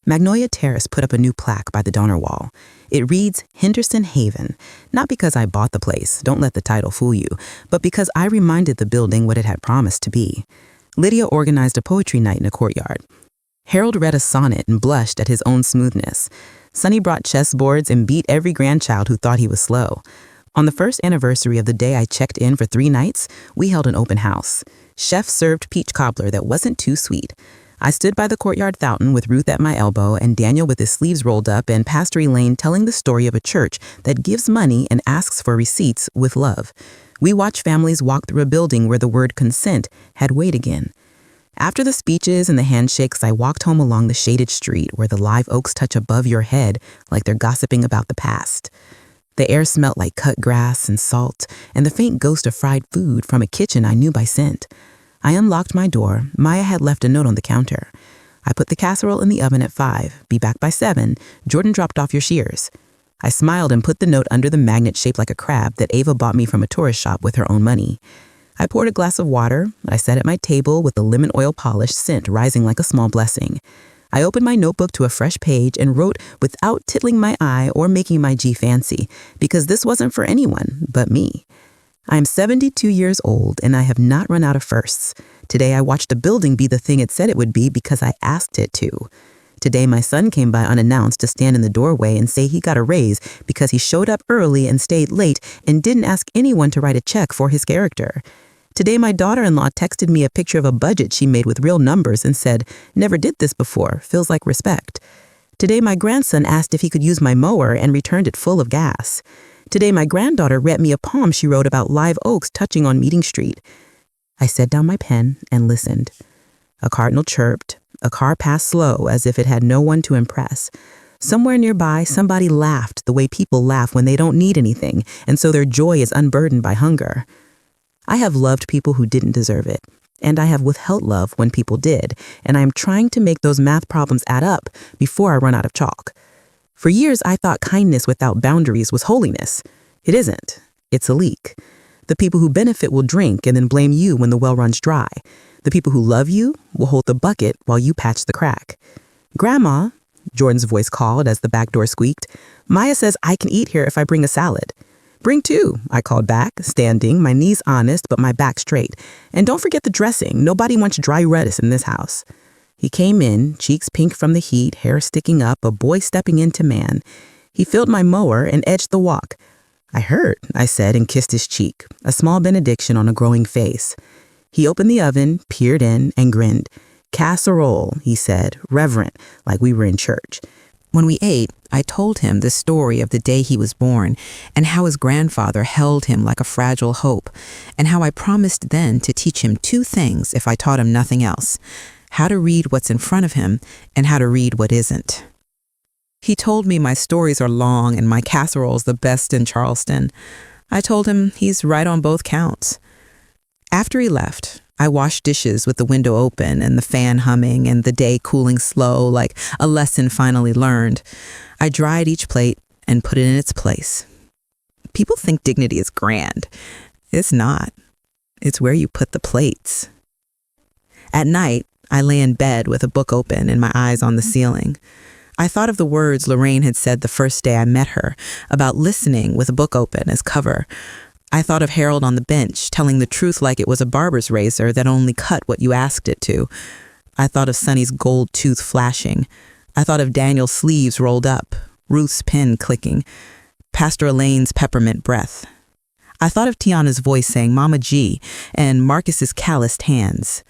[SPEAKER 1] Magnolia Terrace put up a new plaque by the donor wall. It reads Henderson Haven, not because I bought the place, don't let the title fool you, but because I reminded the building what it had promised to be. Lydia organized a poetry night in a courtyard. Harold read a sonnet and blushed at his own smoothness. Sonny brought chessboards and beat every grandchild who thought he was slow. On the first anniversary of the day I checked in for 3 nights, we held an open house. Chef served peach cobbler that wasn't too sweet. I stood by the courtyard fountain with Ruth at my elbow and Daniel with his sleeves rolled up and Pastor Elaine telling the story of a church that gives money and asks for receipts with love. We watched families walk through a building where the word consent had weight again. After the speeches and the handshakes, I walked home along the shaded street where the live oaks touch above your head like they're gossiping about the past. The air smelt like cut grass and salt and the faint ghost of fried food from a kitchen I knew by scent. I unlocked my door. Maya had left a note on the counter. I put the casserole in the oven at 5. Be back by 7. Jordan dropped off your shears. I smiled and put the note under the magnet shaped like a crab that Ava bought me from a tourist shop with her own money. I poured a glass of water. I sat at my table with the lemon oil polish scent rising like a small blessing. I opened my notebook to a fresh page and wrote without tittling my eye or making my G fancy, because this wasn't for anyone but me. I am 72 years old and I have not run out of firsts. Today I watched the building be the thing it said it would be because I asked it to. Today my son came by unannounced to stand in the doorway and say he got a raise because he showed up early and stayed late and didn't ask anyone to write a check for his character. Today my daughter-in-law texted me a picture of a budget she made with real numbers and said, "Never did this before, feels like respect." Today my grandson asked if he could use my mower and returned it full of gas. Today my granddaughter read me a poem she wrote about live oaks touching on Meeting Street. I set down my pen and listened. A cardinal chirped. A car passed slow as if it had no one to impress. Somewhere nearby, somebody laughed the way people laugh when they don't need anything, and so their joy is unburdened by hunger. I have loved people who didn't deserve it, and I have withheld love when people did, and I am trying to make those math problems add up before I run out of chalk. For years, I thought kindness without boundaries was holiness. It isn't. It's a leak. The people who benefit will drink and then blame you when the well runs dry. The people who love you will hold the bucket while you patch the crack. "Grandma," Jordan's voice called as the back door squeaked, "Maya says I can eat here if I bring a salad." "Bring 2, I called back, standing, my knees honest but my back straight. "And don't forget the dressing. Nobody wants dry lettuce in this house." He came in, cheeks pink from the heat, hair sticking up, a boy stepping into man. He filled my mower and edged the walk. "I heard," I said and kissed his cheek, a small benediction on a growing face. He opened the oven, peered in, and grinned. "Casserole," he said, reverent, like we were in church. When we ate, I told him the story of the day he was born and how his grandfather held him like a fragile hope, and how I promised then to teach him 2 things if I taught him nothing else: how to read what's in front of him and how to read what isn't. He told me my stories are long and my casserole's the best in Charleston. I told him he's right on both counts. After he left, I washed dishes with the window open and the fan humming and the day cooling slow like a lesson finally learned. I dried each plate and put it in its place. People think dignity is grand. It's not. It's where you put the plates. At night, I lay in bed with a book open and my eyes on the ceiling. I thought of the words Lorraine had said the first day I met her about listening with a book open as cover. I thought of Harold on the bench, telling the truth like it was a barber's razor that only cut what you asked it to. I thought of Sonny's gold tooth flashing. I thought of Daniel's sleeves rolled up, Ruth's pen clicking, Pastor Elaine's peppermint breath. I thought of Tiana's voice saying Mama G and Marcus's calloused hands.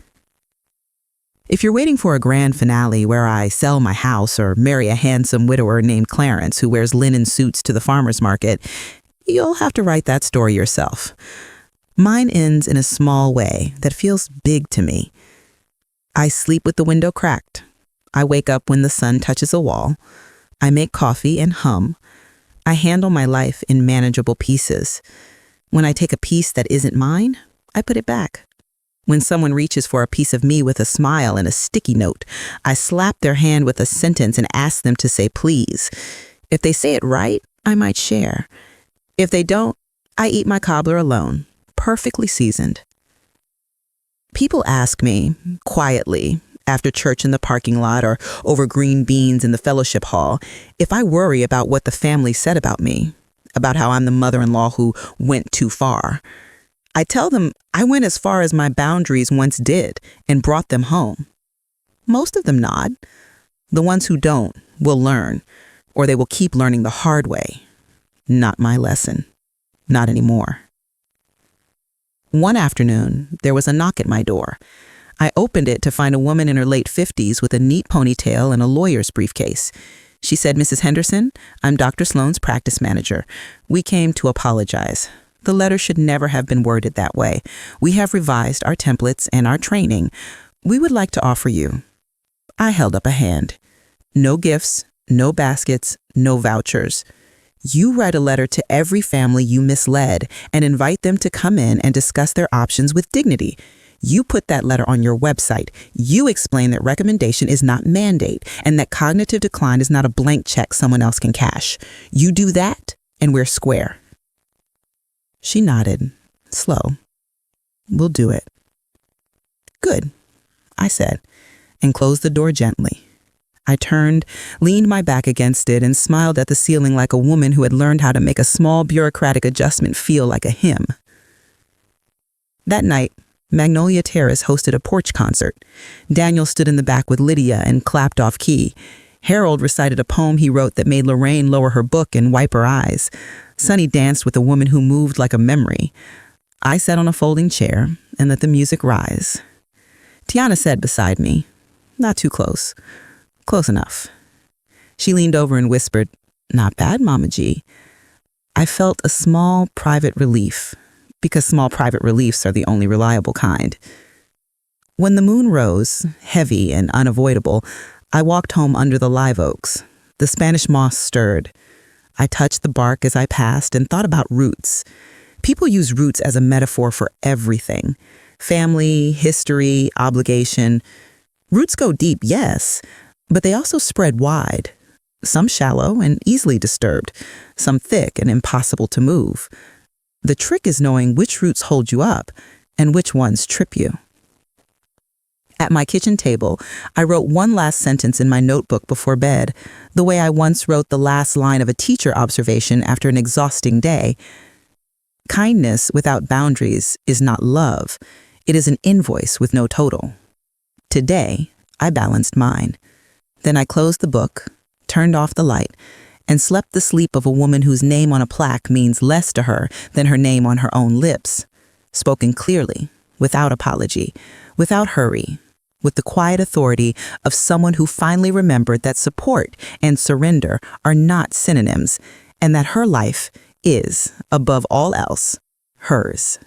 [SPEAKER 1] If you're waiting for a grand finale where I sell my house or marry a handsome widower named Clarence who wears linen suits to the farmer's market, you'll have to write that story yourself. Mine ends in a small way that feels big to me. I sleep with the window cracked. I wake up when the sun touches a wall. I make coffee and hum. I handle my life in manageable pieces. When I take a piece that isn't mine, I put it back. When someone reaches for a piece of me with a smile and a sticky note, I slap their hand with a sentence and ask them to say please. If they say it right, I might share. If they don't, I eat my cobbler alone, perfectly seasoned. People ask me, quietly, after church in the parking lot or over green beans in the fellowship hall, if I worry about what the family said about me, about how I'm the mother-in-law who went too far. I tell them I went as far as my boundaries once did and brought them home. Most of them nod. The ones who don't will learn, or they will keep learning the hard way. Not my lesson. Not anymore. One afternoon, there was a knock at my door. I opened it to find a woman in her late 50s with a neat ponytail and a lawyer's briefcase. She said, "Mrs. Henderson, I'm Dr. Sloan's practice manager. We came to apologize. The letter should never have been worded that way. We have revised our templates and our training. We would like to offer you." I held up a hand. "No gifts, no baskets, no vouchers. You write a letter to every family you misled and invite them to come in and discuss their options with dignity. You put that letter on your website. You explain that recommendation is not mandate and that cognitive decline is not a blank check someone else can cash. You do that and we're square." She nodded, slow. "We'll do it." "Good," I said, and closed the door gently. I turned, leaned my back against it, and smiled at the ceiling like a woman who had learned how to make a small bureaucratic adjustment feel like a hymn. That night, Magnolia Terrace hosted a porch concert. Daniel stood in the back with Lydia and clapped off key. Harold recited a poem he wrote that made Lorraine lower her book and wipe her eyes. Sonny danced with a woman who moved like a memory. I sat on a folding chair and let the music rise. Tiana sat beside me. Not too close. Close enough. She leaned over and whispered, "Not bad, Mama G." I felt a small private relief, because small private reliefs are the only reliable kind. When the moon rose, heavy and unavoidable, I walked home under the live oaks. The Spanish moss stirred. I touched the bark as I passed and thought about roots. People use roots as a metaphor for everything. Family, history, obligation. Roots go deep, yes, but they also spread wide. Some shallow and easily disturbed, some thick and impossible to move. The trick is knowing which roots hold you up and which ones trip you. At my kitchen table, I wrote one last sentence in my notebook before bed, the way I once wrote the last line of a teacher observation after an exhausting day. Kindness without boundaries is not love. It is an invoice with no total. Today, I balanced mine. Then I closed the book, turned off the light, and slept the sleep of a woman whose name on a plaque means less to her than her name on her own lips, spoken clearly, without apology, without hurry, with the quiet authority of someone who finally remembered that support and surrender are not synonyms, and that her life is, above all else, hers.